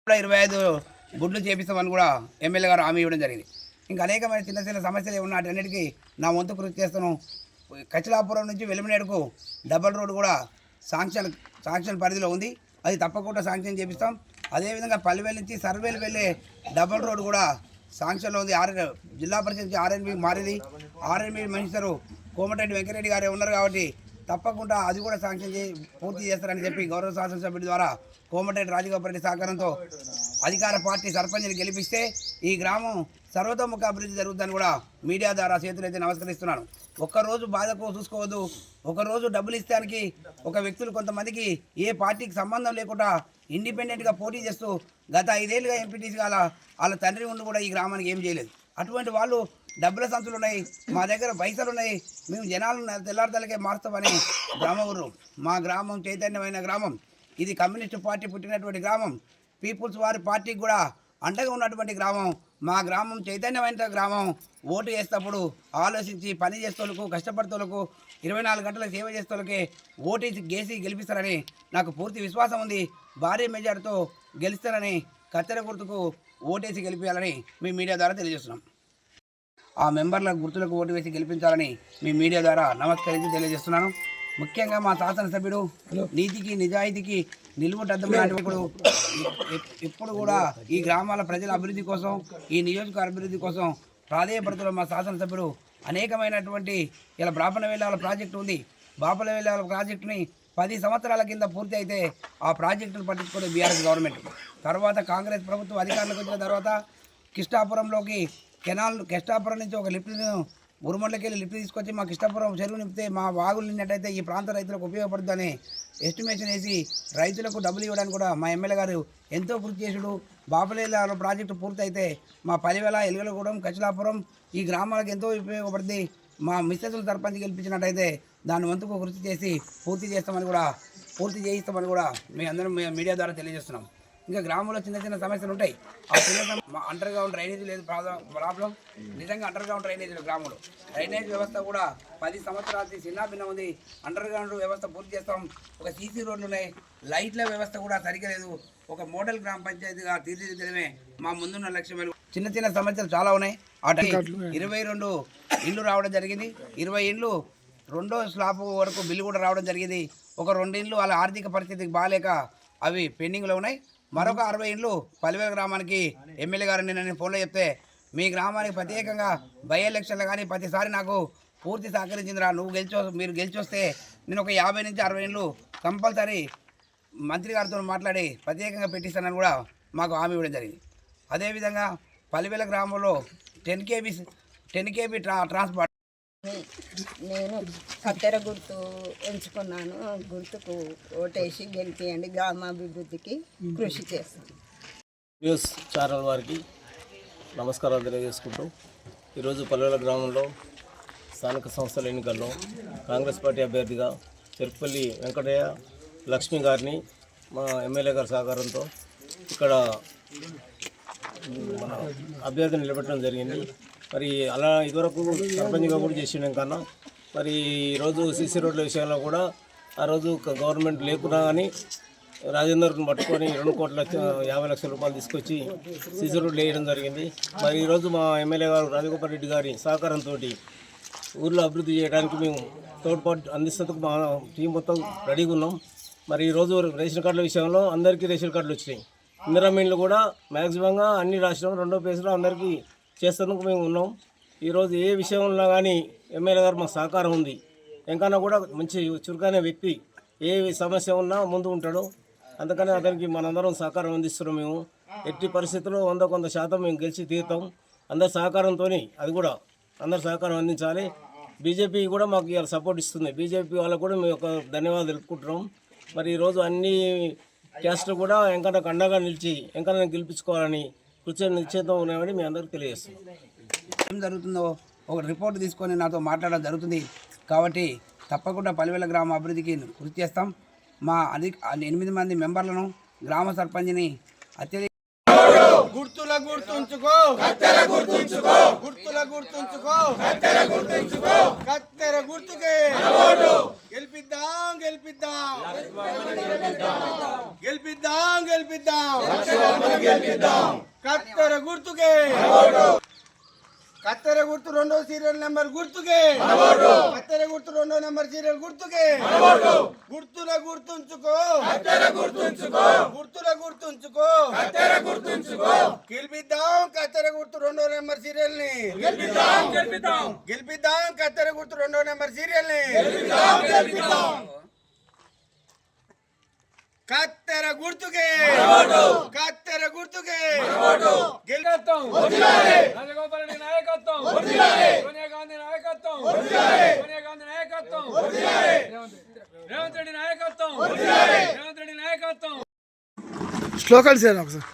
25 గుడ్లు చేపిస్తామని కూడా ఎమ్మెల్యే గారు హామీ ఇవ్వడం జరిగింది. ఇంకా అనేకమైన చిన్న చిన్న సమస్యలు ఏమన్నా వాటన్నిటికీ నా వంతు కృషి చేస్తాను. కచ్చిలాపురం నుంచి వెలుమనేడుకు డబల్ రోడ్ కూడా శాంక్షన్ పరిధిలో ఉంది. అది తప్పకుండా శాంక్షన్ చేపిస్తాం. అదేవిధంగా పల్లివేలు నుంచి సర్వేలు వెళ్ళే డబల్ రోడ్ కూడా శాంక్షన్లో ఉంది. జిల్లా పరిషత్ ఆర్ఎన్బి మారింది. ఆర్ఎన్బి మినిస్టరు కోమటిరెడ్డి వెంకటరెడ్డి గారే ఉన్నారు కాబట్టి తప్పకుండా అది కూడా శాంక్షన్ పూర్తి చేస్తారని చెప్పి గౌరవ శాసనసభ్యుడి ద్వారా కోమటిరెడ్డి రాజగోపాల్ సాగరంతో అధికార పార్టీ సర్పంచ్ని గెలిపిస్తే ఈ గ్రామం సర్వతోముఖ అభివృద్ధి జరుగుతుందని కూడా మీడియా ద్వారా చేతులైతే నమస్కరిస్తున్నాను. ఒక్కరోజు బాధకు చూసుకోవద్దు. ఒకరోజు డబ్బులు ఇస్తానికి ఒక వ్యక్తులు కొంతమందికి ఏ పార్టీకి సంబంధం లేకుండా ఇండిపెండెంట్గా పోటీ చేస్తూ గత 5 ఏళ్ళుగా ఎంపీటీసీ వాళ్ళ తండ్రి ఉండి కూడా ఈ గ్రామానికి ఏం చేయలేదు. అటువంటి వాళ్ళు డబ్బుల సంచులు ఉన్నాయి, మా దగ్గర పైసలు ఉన్నాయి, మేము జనాలు తెల్లారితలకే మారుస్తామని గ్రామవరు. మా గ్రామం చైతన్యమైన గ్రామం. ఇది కమ్యూనిస్టు పార్టీ పుట్టినటువంటి గ్రామం. పీపుల్స్ వారి పార్టీకి కూడా అండగా ఉన్నటువంటి గ్రామం. మా గ్రామం చైతన్యమైన గ్రామం. ఓటు వేసేటప్పుడు ఆలోచించి పని చేసేటోళ్ళకు, కష్టపడేటోళ్ళకు, 24 గంటల సేవ చేసేటోళ్ళకే ఓటేసి గెలిపిస్తారని నాకు పూర్తి విశ్వాసం ఉంది. భారీ మెజార్టీతో గెలుస్తారని కత్తెర గుర్తుకు ఓటేసి గెలిపించాలని మీ మీడియా ద్వారా తెలియజేస్తున్నాం. ఆ మెంబర్ల గుర్తులకు ఓటు వేసి గెలిపించాలని మీ మీడియా ద్వారా నమస్కరించి తెలియజేస్తున్నాను. ముఖ్యంగా మా శాసనసభ్యుడు నీతికి నిజాయితీకి నిలువుటద్దమైనప్పుడు ఎప్పుడు కూడా ఈ గ్రామాల ప్రజల అభివృద్ధి కోసం, ఈ నియోజకవర్గ అభివృద్ధి కోసం ప్రాధేయపడుతున్న మా శాసనసభ్యుడు అనేకమైనటువంటి ఇలా బ్రాహ్మణవేలాల ప్రాజెక్టు ఉంది. బాపలవేలాల ప్రాజెక్టుని 10 సంవత్సరాల కింద పూర్తి అయితే ఆ ప్రాజెక్టును పట్టించుకునే బీఆర్ఎస్ గవర్నమెంట్. తర్వాత కాంగ్రెస్ ప్రభుత్వం అధికారంలోకి వచ్చిన తర్వాత కిష్టాపురంలోకి కిష్టాపురం నుంచి ఒక లిఫ్ట్ను ఉరుమళ్ళకి వెళ్ళి లిఫ్ట్ తీసుకొచ్చి మా కిష్టాపురం చెరువు నింపితే మా వాగులు నిన్నట్టయితే ఈ ప్రాంత రైతులకు ఉపయోగపడుతుందని ఎస్టిమేషన్ వేసి రైతులకు డబ్బులు ఇవ్వడానికి కూడా మా ఎమ్మెల్యే గారు ఎంతో కృషి చేసుడు. బాపలేల ప్రాజెక్టు పూర్తయితే మా పలివెల, ఎలుగలగూడెం, కచ్చిలాపురం ఈ గ్రామాలకు ఎంతో ఉపయోగపడుతుంది. మా మిస్సెస్లు సర్పంచ్ గెలిపించినట్టయితే దాని వంతుకు కృషి చేసి పూర్తి చేయిస్తామని కూడా మీ అందరం మీడియా ద్వారా తెలియజేస్తున్నాం. ఇంకా గ్రామంలో చిన్న చిన్న సమస్యలు ఉంటాయి. ఆ చిన్న అండర్ గ్రౌండ్ డ్రైనేజీ లేదు ప్రాబ్లం. నిజంగా అండర్ గ్రౌండ్ డ్రైనేజీ గ్రామంలో డ్రైనేజ్ వ్యవస్థ కూడా 10 సంవత్సరాలకి చిన్నాభిన్నం ఉంది. అండర్ గ్రౌండ్ వ్యవస్థ పూర్తి చేస్తాం. ఒక సీసీ రోడ్లు ఉన్నాయి. లైట్ల వ్యవస్థ కూడా సరిగ్గా లేదు. ఒక మోడల్ గ్రామ పంచాయతీగా తీర్చిదిద్దడమే మా ముందున్న లక్ష్యం. చిన్న చిన్న సమస్యలు చాలా ఉన్నాయి. 22 ఇళ్ళు రావడం జరిగింది. 20 ఇళ్ళు 2వ స్లాబ్ వరకు బిల్లు కూడా రావడం జరిగింది. ఒక 2 ఇళ్ళు వాళ్ళ ఆర్థిక పరిస్థితికి బాగాలేక అవి పెండింగ్లో ఉన్నాయి. మరొక 60 ఇళ్ళు పలివేల గ్రామానికి ఎమ్మెల్యే గారు నేను ఫోన్లో చెప్తే మీ గ్రామానికి ప్రత్యేకంగా బై ఎలక్షన్లు కానీ ప్రతిసారి నాకు పూర్తి సహకరించిందిరా, మీరు గెలిచొస్తే నేను ఒక 50 నుంచి 60 ఇళ్ళు కంపల్సరీ మంత్రి గారితో మాట్లాడి ప్రత్యేకంగా పెట్టిస్తానని కూడా మాకు హామీ ఇవ్వడం జరిగింది. అదేవిధంగా పలివేల గ్రామంలో 10 KB ట్రాన్స్పోర్ట్ నేను కత్తెర గుర్తు ఎంచుకున్నాను. గుర్తుకు ఓటేసి గెలిపియండి, గ్రామాభివృద్ధికి కృషి చేస్తాను. న్యూస్ ఛానల్ వారికి నమస్కారాలు తెలియజేసుకుంటూ ఈరోజు పల్లెల గ్రామంలో స్థానిక సంస్థల ఎన్నికల్లో కాంగ్రెస్ పార్టీ అభ్యర్థిగా చెరుకుపల్లి వెంకటయ్య లక్ష్మి గారిని మా ఎమ్మెల్యే గారి సహకారంతో ఇక్కడ మన అభ్యర్థిని నిలబెట్టడం జరిగింది. మరి అలా ఇదివరకు సర్పంచ్గా కూడా చేసిన కన్నా మరి ఈరోజు సీసీ రోడ్ల విషయంలో కూడా ఆ రోజు గవర్నమెంట్ లేకున్నా కానీ రాజేందర్ని పట్టుకొని 2,50 లక్షల రూపాయలు తీసుకొచ్చి సీసీ రోడ్లు వేయడం జరిగింది. మరి ఈరోజు మా ఎమ్మెల్యే గారు రాజగోపాల్ రెడ్డి గారి సహకారంతో ఊళ్ళో అభివృద్ధి చేయడానికి మేము తోడ్పాటు అందిస్తూ మా టీం మొత్తం రెడీగా ఉన్నాం. మరి ఈరోజు రేషన్ కార్డుల విషయంలో అందరికీ రేషన్ కార్డులు వచ్చినాయి. ఇందిరామీన్లు కూడా మ్యాక్సిమంగా అన్ని రాష్ట్రం 2వ పేజ్లో అందరికీ చేసేందుకు మేము ఉన్నాం. ఈరోజు ఏ విషయంలో కానీ ఎమ్మెల్యే గారు మాకు సహకారం ఉంది. ఎంకన్నా కూడా మంచి చురుకైన వ్యక్తి, ఏ సమస్య ఉన్నా ముందు ఉంటాడు. అందుకని అతనికి మనందరం సహకారం అందిస్తున్నాం. మేము ఎట్టి పరిస్థితుల్లో 100% మేము గెలిచి తీరుతాం. అందరి సహకారంతో అది కూడా అందరు సహకారం అందించాలి. బీజేపీ కూడా మాకు ఇవాళ సపోర్ట్ ఇస్తుంది. బీజేపీ వాళ్ళకు కూడా మేము ఒక ధన్యవాదాలు తెలుపుకుంటున్నాం. మరి ఈరోజు అన్ని క్యాస్ట్లు కూడా ఎంకన్నా అండగా నిలిచి ఎంకన్నా గెలిపించుకోవాలని కృషి నిశ్చితం ఉన్నామని మీ అందరికీ తెలియజేస్తున్నాం. ఏం జరుగుతుందో ఒక రిపోర్ట్ తీసుకొని నాతో మాట్లాడడం జరుగుతుంది. కాబట్టి తప్పకుండా పలివేల గ్రామ అభివృద్ధికి కృషి చేస్తాం. మా 8 మంది మెంబర్లను గ్రామ సర్పంచ్ని అత్యధిక గుర్తుల గుర్తుంచుకో, కత్తెర గుర్తుకే గెలిపిద్దాం. గెలిపిద్దాం గెలిపిద్దాం కత్తెర గుర్తుకే కత్తెర గుర్తు రెండో సీరియల్ నెంబర్ గుర్తుకే కత్తెర గుర్తు రెండో నెంబర్ సీరియల్ గుర్తుకే గుర్తుల గుర్తుంచుకో గుర్తుల గుర్తుంచుకో గెలిపిద్దాం కత్తెర గుర్తు రెండో నెంబర్ సీరియల్ ని గెలిపిద్దాం కత్తెర గుర్తు రెండో నెంబర్ సీరియల్ ని కత్తెర గుర్తుకే కత్తెర గుర్తుకే రాజగోపాల్ రెడ్డి నాయకత్వం సోనియా గాంధీ నాయకత్వం సోనియా గాంధీ నాయకత్వం రేవంత్ రెడ్డి నాయకత్వం రేవంత్ రెడ్డి నాయకత్వం శ్లోకాలు సార్ ఒకసారి